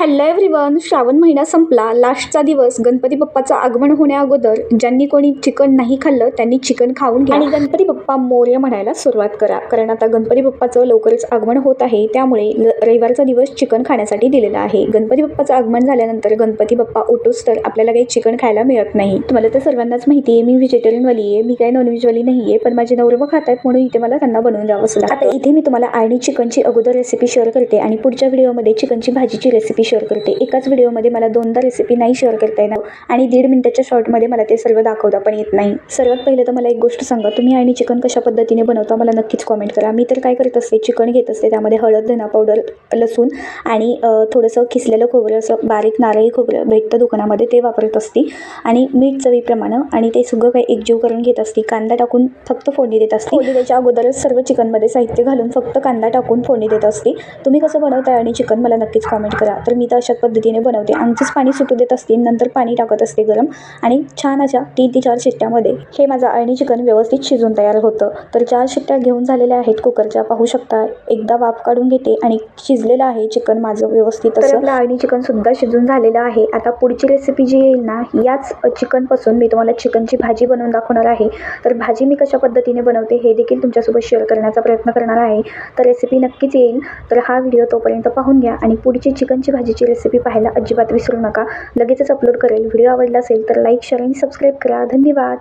Hello everyone, Shravan महिना संपला. लास्टचा दिवस. गणपती बाप्पाचं आगमन होण्याअगोदर ज्यांनी कोणी चिकन नाही खाल्लं त्यांनी चिकन खाऊन घ्या आणि गणपती बाप्पा मोरया म्हणायला सुरुवात करा. कारण आता गणपती बाप्पाचं लवकरच आगमन होत आहे, त्यामुळे रविवारचा दिवस चिकन खाण्यासाठी दिलेला आहे. गणपती बाप्पाचं आगमन झाल्यानंतर गणपती बाप्पा उठोस तर आपल्याला काही चिकन खायला मिळत नाही. तुम्हाला तर सर्वांनाच माहिती आहे, मी व्हेजिटेरियनवाली आहे, मी काही नॉनव्हेजवाली नाही आहे. पण माझे नवरे खात आहेत म्हणून इथे मला त्यांना बनवून द्यावं लागतं. आता इथे मी तुम्हाला आणि चिकनची अगोदर रेसिपी शेअर करते आणि पुढच्या व्हिडिओमध्ये चिकनची भाजीची रेसिपी शेअर करते. एकाच व्हिडिओमध्ये मला दोनदा रेसिपी नाही शेअर करता येणार आणि 1.5 मिनिटाच्या शॉर्टमध्ये मला ते सर्व दाखवता पण येत नाही. सर्वात पहिले तर मला एक गोष्ट सांगा, तुम्ही आणि चिकन कशा पद्धतीने बनवता मला नक्कीच कॉमेंट करा. मी तर काय करत असते, चिकन घेत असते, त्यामध्ये हळद, धना पावडर, लसूण आणि थोडंसं खिसलेलं खोबरं, असं बारीक नारळी खोबरं भेटतं दुकानामध्ये, ते वापरत असते आणि मीठ चवीप्रमाणे आणि ते सगळं काही एकजीव करून घेत असते. कांदा टाकून फक्त फोडणी देत असते. फोडणी द्यायच्या अगोदरच सर्व चिकनमध्ये साहित्य घालून फक्त कांदा टाकून फोडणी देत असते. तुम्ही कसं बनवताय आणि चिकन मला नक्कीच कॉमेंट करा. तर मी तर अशाच पद्धतीने बनवते. आमचंच पाणी सुटू देत असते, नंतर पाणी टाकत असते गरम आणि छान अशा 3 ते 4 शिट्ट्यामध्ये हे माझं अळणी चिकन व्यवस्थित शिजून तयार होतं. तर 4 शिट्ट्या घेऊन झालेल्या आहेत कुकरच्या, पाहू शकता. एकदा वाफ काढून घेते आणि शिजलेलं आहे चिकन माझं व्यवस्थित असं. आपलं अळणी चिकन सुद्धा शिजून झालेलं आहे. आता पुढची रेसिपी जी येईल ना, याच चिकनपासून मी तुम्हाला चिकनची भाजी बनवून दाखवणार आहे. तर भाजी मी कशा पद्धतीने बनवते हे देखील तुमच्यासोबत शेअर करण्याचा प्रयत्न करणार आहे. तर रेसिपी नक्कीच येईल. तर हा व्हिडिओ तोपर्यंत पाहून घ्या आणि पुढची चिकनची भाजीची रेसिपी पाहायला अजिबात विसरू नका. लगेचच अपलोड करेल. व्हिडिओ आवडला असेल तर लाईक, शेअर आणि सबस्क्राईब करा. धन्यवाद.